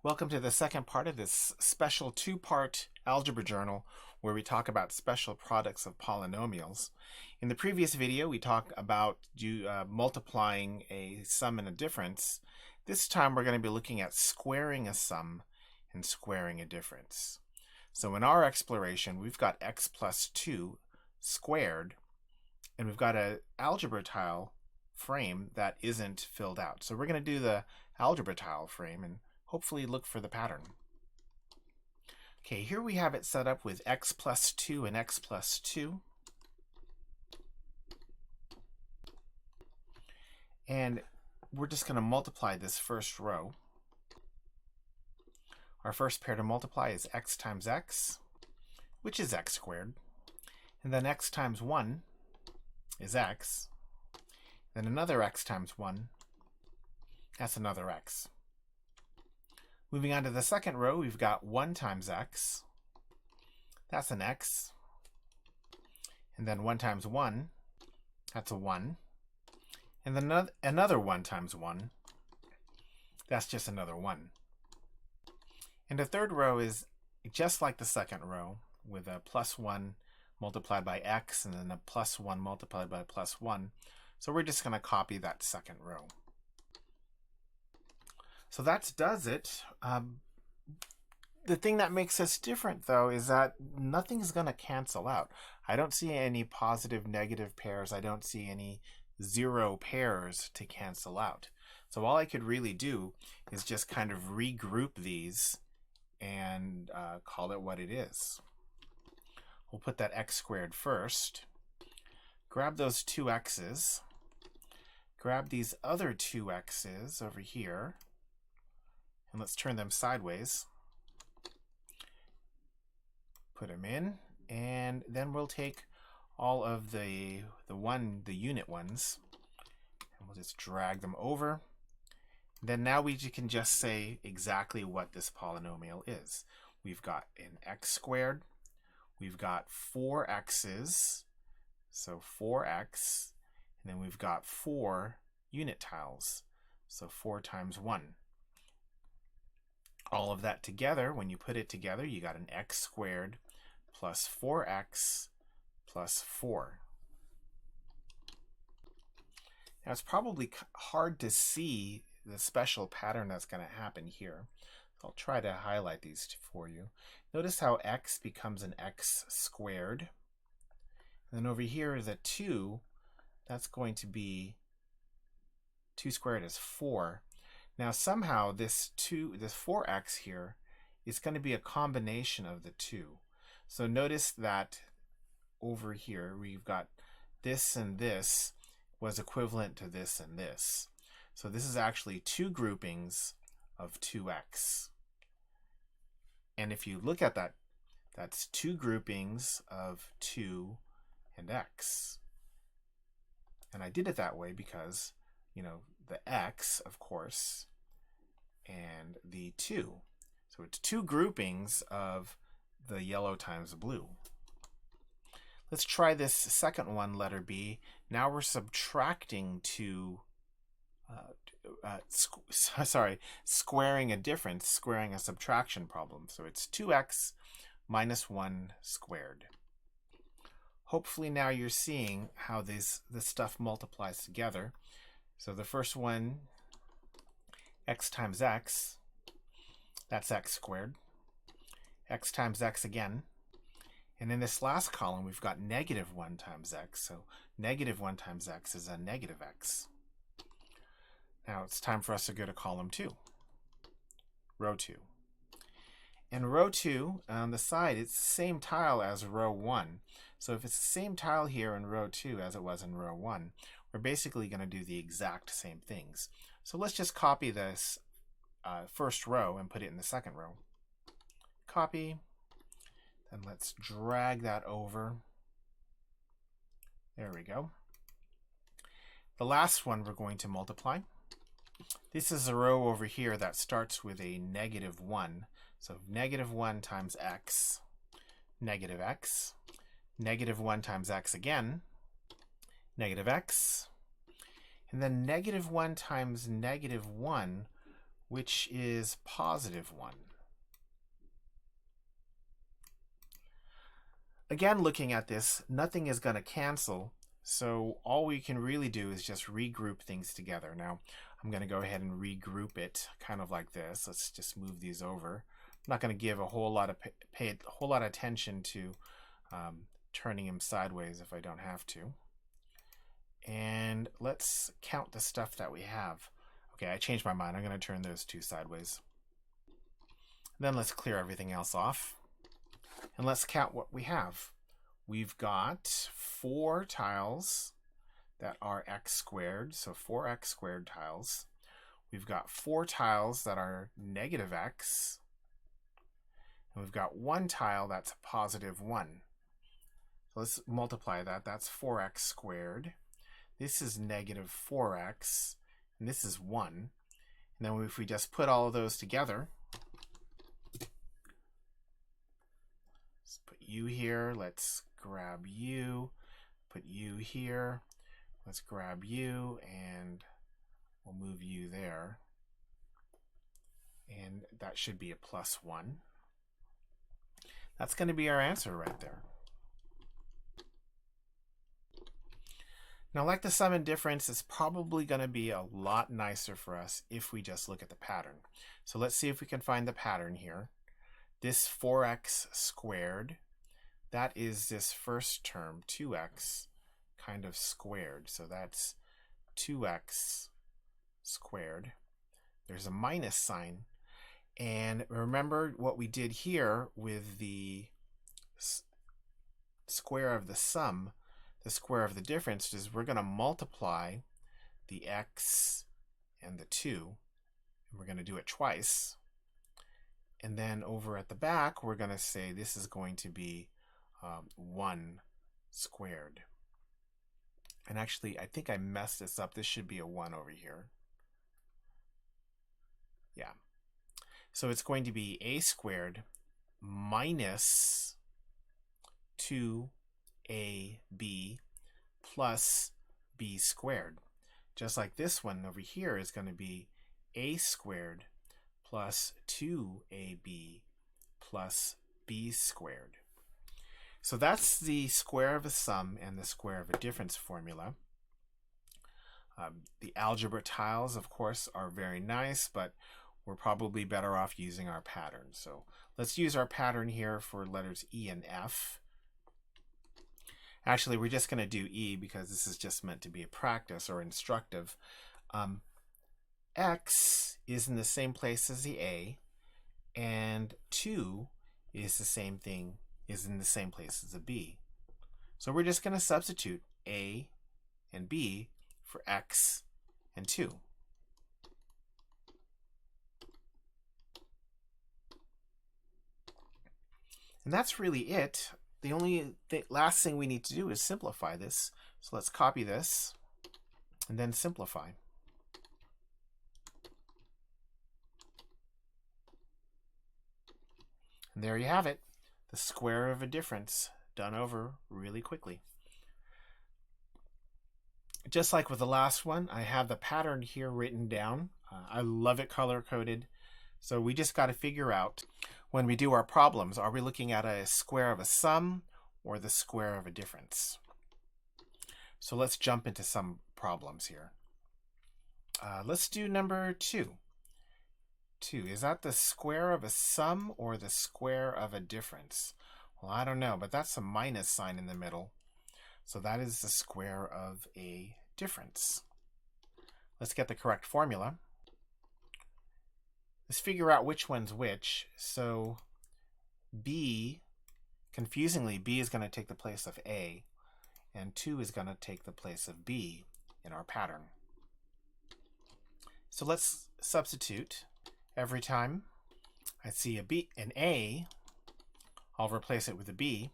Welcome to the second part of this special two-part algebra journal where we talk about special products of polynomials. In the previous video, we talked about multiplying a sum and a difference. This time we're going to be looking at squaring a sum and squaring a difference. So in our exploration, we've got x plus 2 squared, and we've got an algebra tile frame that isn't filled out. So we're going to do the algebra tile frame and hopefully look for the pattern. Okay, here we have it set up with x plus 2 and x plus 2. And we're just going to multiply this first row. Our first pair to multiply is x times x, which is x squared. And then x times 1 is x. Then another x times 1, that's another x. Moving on to the second row, we've got 1 times x. That's an x. And then 1 times 1, that's a 1. And then another 1 times 1, that's just another 1. And the third row is just like the second row, with a plus 1 multiplied by x, and then a plus 1 multiplied by plus 1. So we're just going to copy that second row. So that does it. The thing that makes us different, though, is that nothing's going to cancel out. I don't see any positive, negative pairs. I don't see any zero pairs to cancel out. So all I could really do is just kind of regroup these and call it what it is. We'll put that x squared first. Grab those two x's. Grab these other two x's over here. And let's turn them sideways. Put them in, and then we'll take all of the unit ones, and we'll just drag them over. Then now we can just say exactly what this polynomial is. We've got an x squared. We've got 4 x's, so 4x, and then we've got 4 unit tiles, so 4 times 1. All of that together, when you put it together, you got an x squared plus 4x plus 4. Now it's probably hard to see the special pattern that's going to happen here. I'll try to highlight these for you. Notice how x becomes an x squared. And then over here is a 2. That's going to be 2 squared is 4. Now somehow this 4x here is going to be a combination of the 2. So notice that over here we've got this and this was equivalent to this and this. So this is actually 2 groupings of 2x. And if you look at that, that's 2 groupings of 2 and x. And I did it that way because, the x, of course, and the 2. So it's 2 groupings of the yellow times blue. Let's try this second one, letter B. Now we're subtracting squaring a difference, squaring a subtraction problem. So it's 2x minus 1 squared. Hopefully now you're seeing how this stuff multiplies together. So the first one, x times x, that's x squared. X times x again. And in this last column, we've got negative 1 times x. So negative 1 times x is a negative x. Now it's time for us to go to column 2, row 2. In row 2, on the side, it's the same tile as row 1. So if it's the same tile here in row 2 as it was in row 1, we're basically going to do the exact same things. So let's just copy this first row and put it in the second row. Copy, then let's drag that over. There we go. The last one we're going to multiply. This is a row over here that starts with a negative 1. So negative 1 times x, negative x, negative 1 times x again, negative x, and then negative 1 times negative 1 which is positive 1. Again, looking at this, nothing is going to cancel, so all we can really do is just regroup things together. Now, I'm going to go ahead and regroup it kind of like this. Let's just move these over. I'm not going to give a whole lot of pay a whole lot of attention to turning them sideways if I don't have to. And let's count the stuff that we have. Okay, I changed my mind. I'm going to turn those two sideways. Then let's clear everything else off. And let's count what we have. We've got 4 tiles that are x squared, so 4x squared tiles. We've got 4 tiles that are negative x. And we've got 1 tile that's positive 1. So let's multiply that. That's 4x squared. This is negative 4x, and this is 1. And then if we just put all of those together, let's put u here, let's grab u, put u here, let's grab u, and we'll move u there. And that should be a plus 1. That's going to be our answer right there. Now, like the sum and difference, it's probably going to be a lot nicer for us if we just look at the pattern. So let's see if we can find the pattern here. This 4x squared, that is this first term, 2x, kind of squared. So that's 2x squared. There's a minus sign. And remember what we did here with the square of the sum. The square of the difference is we're going to multiply the x and the 2, and we're going to do it twice. And then over at the back, we're going to say this is going to be 1 squared. And actually, I think I messed this up. This should be a 1 over here. Yeah. So it's going to be a squared minus 2ab plus b squared. Just like this one over here is going to be a squared plus 2ab plus b squared. So that's the square of a sum and the square of a difference formula. The algebra tiles, of course, are very nice, but we're probably better off using our pattern. So let's use our pattern here for letters E and F. Actually, we're just going to do E because this is just meant to be a practice or instructive. X is in the same place as the A, and 2 is the same thing, is in the same place as the B. So we're just going to substitute A and B for X and 2. And that's really it. The only last thing we need to do is simplify this. So let's copy this and then simplify. And there you have it, the square of a difference done over really quickly. Just like with the last one, I have the pattern here written down. I love it color-coded. So we just got to figure out, when we do our problems, are we looking at a square of a sum or the square of a difference? So let's jump into some problems here. Let's do number 2. 2, is that the square of a sum or the square of a difference? Well, I don't know, but that's a minus sign in the middle. So that is the square of a difference. Let's get the correct formula. Let's figure out which one's which. So B, confusingly, B is going to take the place of A, and 2 is going to take the place of B in our pattern. So let's substitute. Every time I see an A, I'll replace it with a B.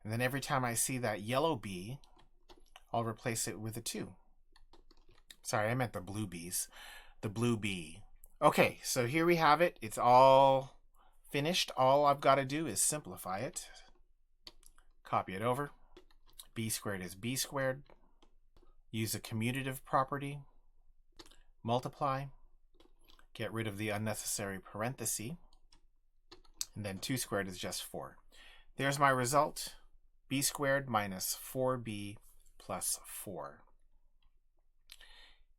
And then every time I see that yellow B, I'll replace it with a 2. Sorry, I meant the blue B's. The blue B. Okay, so here we have it. It's all finished. All I've got to do is simplify it. Copy it over. B squared is B squared. Use a commutative property. Multiply. Get rid of the unnecessary parenthesis. And then 2 squared is just 4. There's my result. B squared minus 4b plus 4.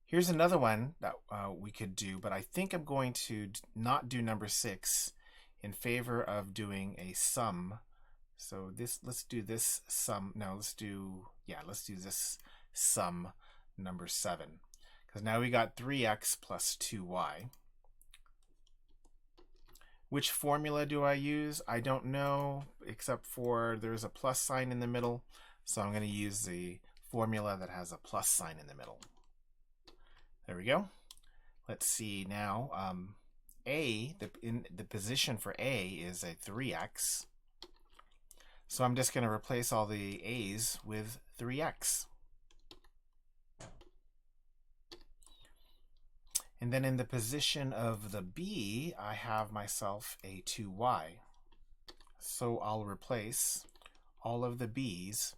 Here's another one that we could do, but I think I'm going to not do number 6 in favor of doing a sum. So let's do this sum. No, let's do this sum number 7. Because now we got 3x plus 2y. Which formula do I use? I don't know, except for there's a plus sign in the middle. So I'm going to use the formula that has a plus sign in the middle. There we go. Let's see now. The position for A is a 3x. So I'm just going to replace all the a's with 3x. And then in the position of the b, I have myself a 2y. So I'll replace all of the b's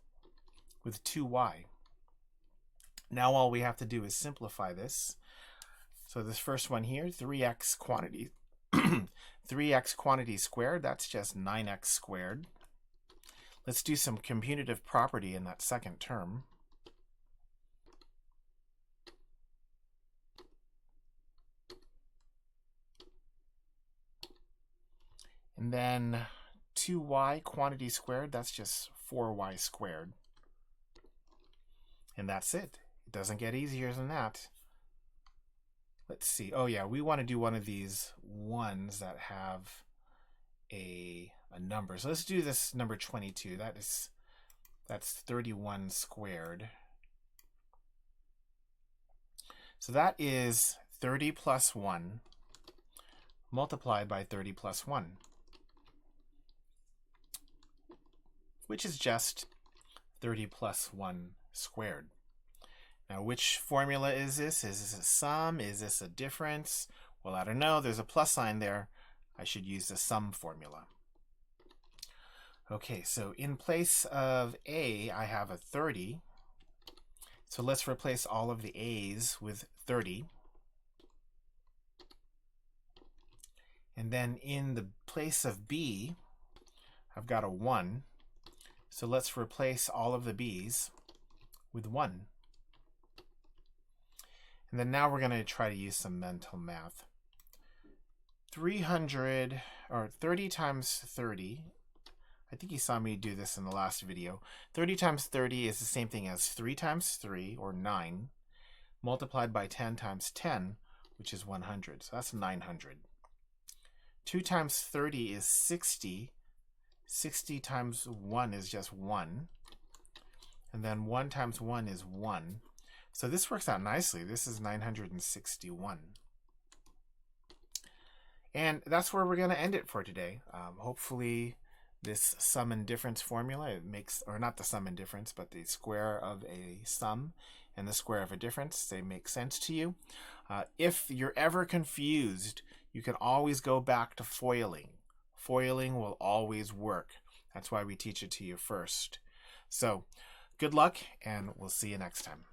with 2y. Now all we have to do is simplify this. So this first one here, 3x quantity, 3x quantity squared, that's just 9x squared. Let's do some commutative property in that second term. And then 2y quantity squared, that's just 4y squared. And that's it. It doesn't get easier than that. Let's see. Oh yeah, we want to do one of these ones that have a number. So let's do this number 22. That's 31 squared. So that is 30 plus 1 multiplied by 30 plus 1. Which is just 30 plus 1 squared. Now, which formula is this? Is this a sum? Is this a difference? Well, I don't know. There's a plus sign there. I should use the sum formula. Okay, so in place of A, I have a 30. So let's replace all of the a's with 30. And then in the place of B, I've got a 1. So let's replace all of the b's with 1. And then now we're going to try to use some mental math. 30 times 30, I think you saw me do this in the last video. 30 times 30 is the same thing as 3 times 3, or 9, multiplied by 10 times 10, which is 100. So that's 900. 2 times 30 is 60. 60 times 1 is just 1. And then 1 times 1 is 1. So this works out nicely. This is 961. And that's where we're going to end it for today. Hopefully this sum and difference formula, it makes, or not the sum and difference, but the square of a sum and the square of a difference, they make sense to you. If you're ever confused, you can always go back to foiling. Foiling will always work. That's why we teach it to you first. So good luck, and we'll see you next time.